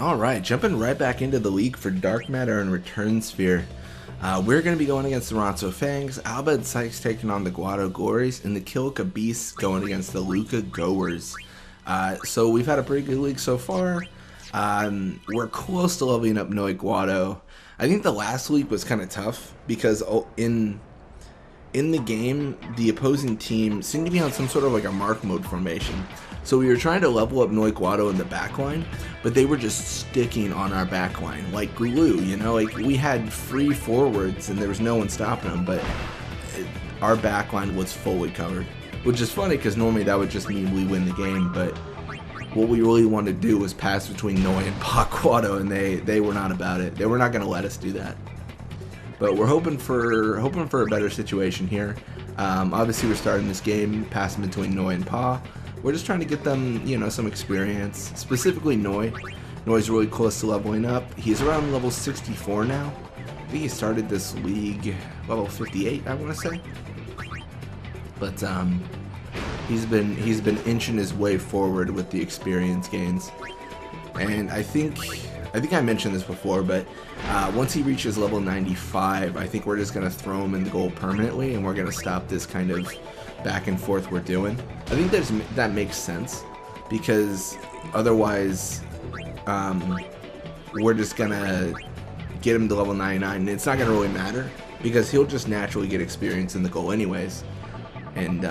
Alright, jumping right back into the league for Dark Matter and Return Sphere. We're going to be going against the Ronso Fangs, Albed Sykes taking on the Guado Glories, and the Kilka Beasts going against the Luca Goers. So we've had a pretty good league so far. We're close to leveling up Noy Guado. I think the last week was kind of tough because in the game, the opposing team seemed to be on some sort of like a mark mode formation. So we were trying to level up Noy Guado in the backline, but they were just sticking on our backline like glue, you know? Like we had free forwards and there was no one stopping them, but our backline was fully covered. Which is funny because normally that would just mean we win the game, but what we really wanted to do was pass between Noy and Guado, and they were not about it. They were not going to let us do that. But we're hoping for a better situation here. Obviously, we're starting this game passing between Noy and Pa. We're just trying to get them, you know, some experience. Specifically Noy. Noy's really close to leveling up. He's around level 64 now. I think he started this league level 58, I want to say. But he's been inching his way forward with the experience gains. And I think I mentioned this before, but once he reaches level 95, I think we're just going to throw him in the goal permanently, and we're going to stop this kind of back and forth we're doing. I think that makes sense, because otherwise we're just going to get him to level 99, and it's not going to really matter, because he'll just naturally get experience in the goal anyways. And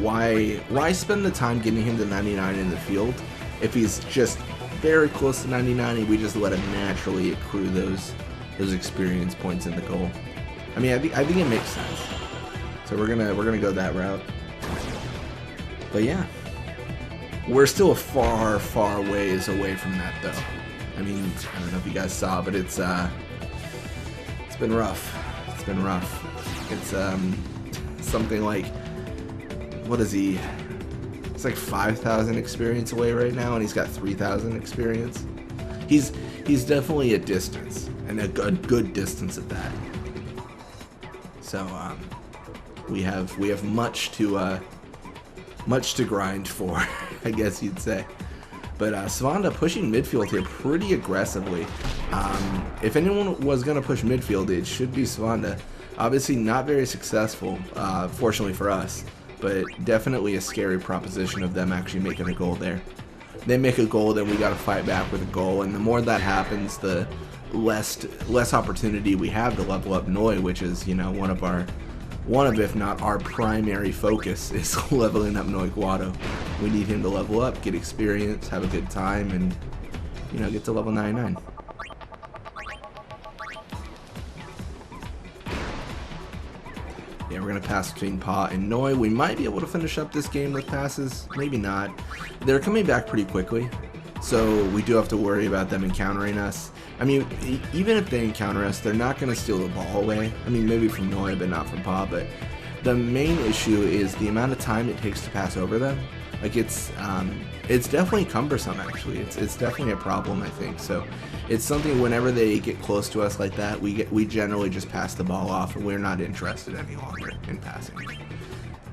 why spend the time getting him to 99 in the field if he's just very close to 99 and we just let him naturally accrue those experience points in the goal? I mean, I think it makes sense. So we're gonna go that route. But yeah, we're still a far ways away from that though. I mean, I don't know if you guys saw, but it's been rough. It's been rough. It's something like, what is he? It's like 5,000 experience away right now, and he's got 3,000 experience. He's definitely a distance, and a good distance at that. So we have much to grind for, I guess you'd say. But Svanda pushing midfield here pretty aggressively. If anyone was gonna push midfield, it should be Svanda. Obviously not very successful, fortunately for us, but definitely a scary proposition of them actually making a goal there. They make a goal, then we gotta fight back with a goal, and the more that happens, the less opportunity we have to level up Noy, which is, you know, one of if not our primary focus is leveling up Noy Guado. We need him to level up, get experience, have a good time, and, you know, get to level 99. Yeah, we're going to pass between Pa and Noy. We might be able to finish up this game with passes. Maybe not. They're coming back pretty quickly, so we do have to worry about them encountering us. I mean, even if they encounter us, they're not going to steal the ball away. I mean, maybe from Noy, but not from Pa. But the main issue is the amount of time it takes to pass over them. Like, it's definitely cumbersome, actually. It's definitely a problem, I think. So it's something, whenever they get close to us like that, we generally just pass the ball off, and we're not interested any longer in passing.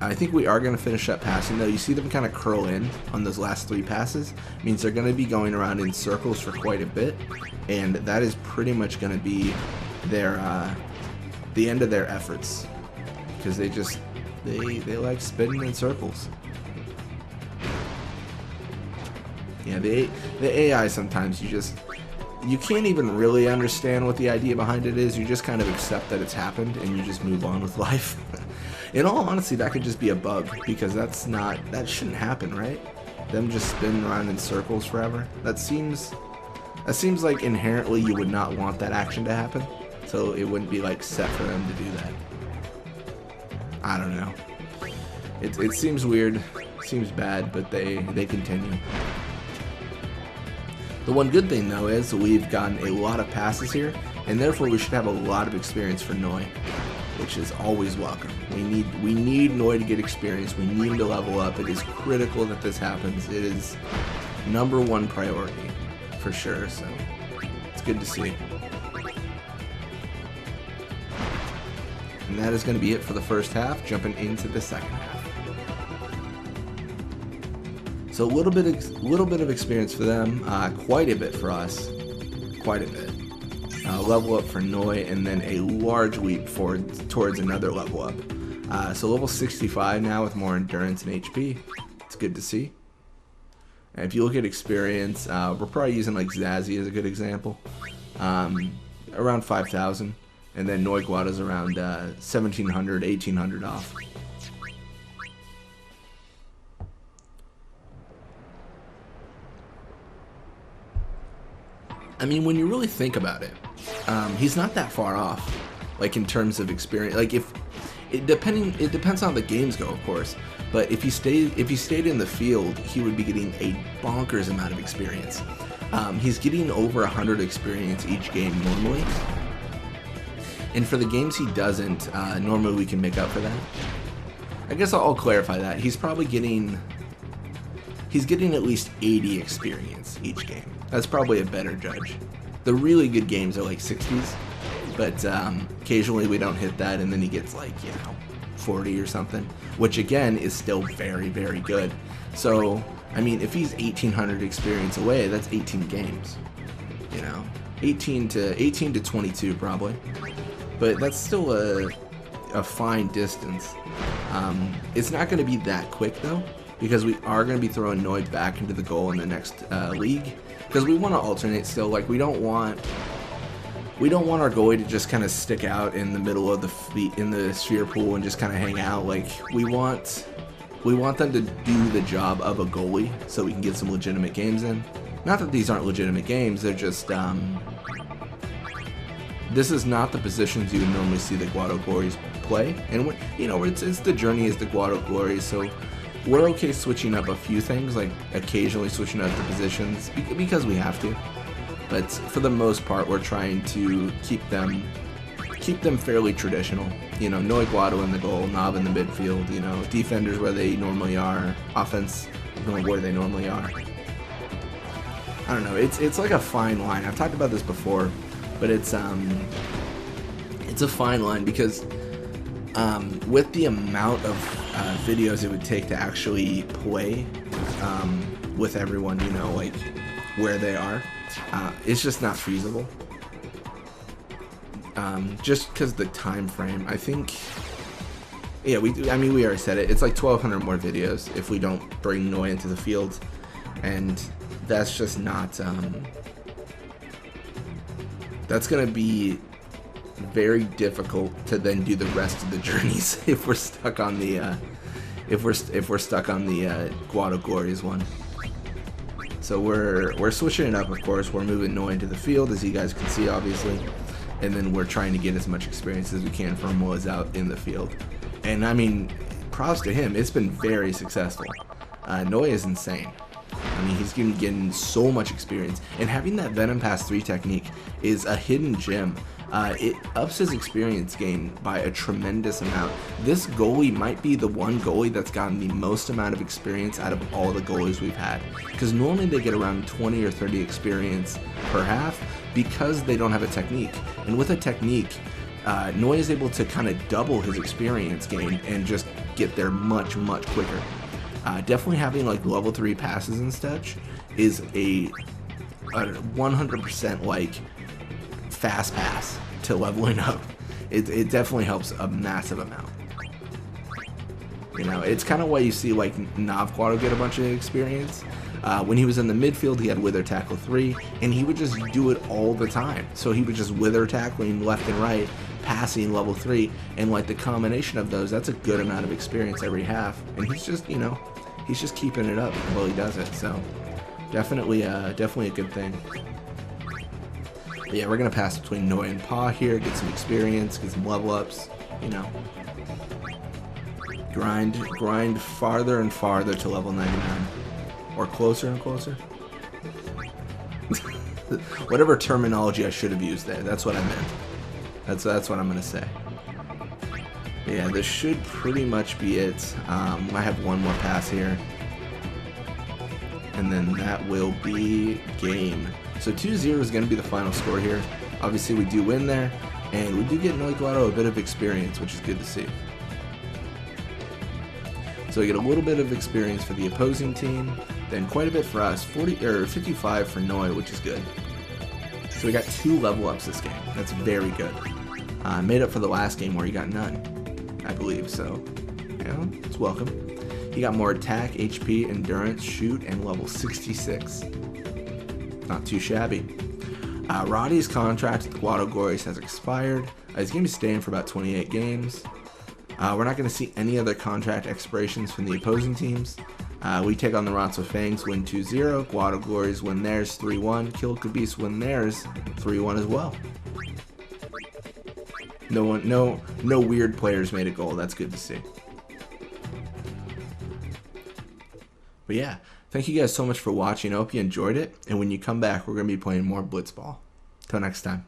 I think we are going to finish up passing, though. You see them kind of curl in on those last 3 passes. It means they're going to be going around in circles for quite a bit, and that is pretty much going to be their the end of their efforts, because they like spinning in circles. Yeah, the AI sometimes you can't even really understand what the idea behind it is. You just kind of accept that it's happened and you just move on with life. In all honesty, that could just be a bug, because that shouldn't happen, right? Them just spinning around in circles forever. That seems like inherently you would not want that action to happen. So it wouldn't be like set for them to do that. I don't know. It seems weird, seems bad, but they continue. The one good thing, though, is we've gotten a lot of passes here, and therefore we should have a lot of experience for Noy, which is always welcome. We need Noy to get experience. We need him to level up. It is critical that this happens. It is #1 priority, for sure, so it's good to see. And that is going to be it for the first half, jumping into the second half. So a little bit of experience for them, quite a bit for us, quite a bit. Level up for Noy, and then a large leap towards another level up. So level 65 now with more endurance and HP. It's good to see. And if you look at experience, we're probably using like Zazzy as a good example. Around 5,000, and then Noy Guado's around 1,700, 1,800 off. I mean, when you really think about it, he's not that far off, like in terms of experience. Like if it depends on how the games go, of course. But if he stayed in the field, he would be getting a bonkers amount of experience. He's getting over 100 experience each game normally, and for the games he doesn't, normally we can make up for that. I guess I'll clarify that. He's getting at least 80 experience each game. That's probably a better judge. The really good games are like 60s, but occasionally we don't hit that, and then he gets like, 40 or something, which again is still very, very good. So, I mean, if he's 1,800 experience away, that's 18 games. 18 to 22 probably, but that's still a fine distance. It's not going to be that quick though, because we are going to be throwing Noy back into the goal in the next league, because we want to alternate still. Like we don't want our goalie to just kind of stick out in the middle of the sphere pool and just kind of hang out. Like we want them to do the job of a goalie so we can get some legitimate games in. Not that these aren't legitimate games, they're just this is not the positions you would normally see the Guado Glories play, and it's the journey is the Guado Glories, so we're okay switching up a few things, like occasionally switching up the positions because we have to. But for the most part, we're trying to keep them fairly traditional. Noy Guado in the goal, Knob in the midfield. Defenders where they normally are, offense where they normally are. I don't know. It's like a fine line. I've talked about this before, but it's a fine line because with the amount of videos it would take to actually play with everyone, like where they are. It's just not feasible. Just because the time frame, I think. Yeah, we already said it. It's like 1,200 more videos if we don't bring Noy into the field, and that's just not. That's gonna be very difficult to then do the rest of the journeys if we're stuck on the if we're stuck on the Guado Glories one. So we're switching it up, of course. We're moving Noy into the field, as you guys can see, obviously. And then we're trying to get as much experience as we can from while he's out in the field. And I mean, props to him. It's been very successful. Noy is insane. I mean, he's getting so much experience. And having that Venom Pass 3 technique is a hidden gem. It ups his experience gain by a tremendous amount. This goalie might be the one goalie that's gotten the most amount of experience out of all the goalies we've had. Because normally they get around 20 or 30 experience per half because they don't have a technique. And with a technique, Noy is able to kind of double his experience gain and just get there much, much quicker. Definitely having like level 3 passes and such is a 100% like fast pass to leveling up. It definitely helps a massive amount. It's kind of why you see like Noy Guado get a bunch of experience. When he was in the midfield, he had Wither Tackle 3, and he would just do it all the time. So he would just Wither Tackling left and right, passing level 3, and like the combination of those, that's a good amount of experience every half. And he's just, he's just keeping it up while he does it. So definitely a good thing. But yeah, we're gonna pass between Noy and Pa here, get some experience, get some level ups. Grind farther and farther to level 99. Or closer and closer. Whatever terminology I should have used there, that's what I meant. That's what I'm gonna say. Yeah, this should pretty much be it. I have one more pass here, and then that will be game. So 2-0 is gonna be the final score here. Obviously, we do win there, and we do get Noy Guado a bit of experience, which is good to see. So we get a little bit of experience for the opposing team. Then quite a bit for us, 40 or 55 for Noy, which is good. So we got 2 level ups this game. That's very good. Made up for the last game where he got none, I believe. So, you know, it's welcome. He got more attack, HP, endurance, shoot, and level 66. Not too shabby. Roddy's contract with the Guado Glories has expired. He's going to be staying for about 28 games. We're not going to see any other contract expirations from the opposing teams. We take on the Ronso Fangs, win 2-0. Guado Glories win theirs 3-1. Kilka Beast win theirs 3-1 as well. No weird players made a goal. That's good to see. But yeah, thank you guys so much for watching. I hope you enjoyed it. And when you come back, we're going to be playing more Blitzball. Till next time.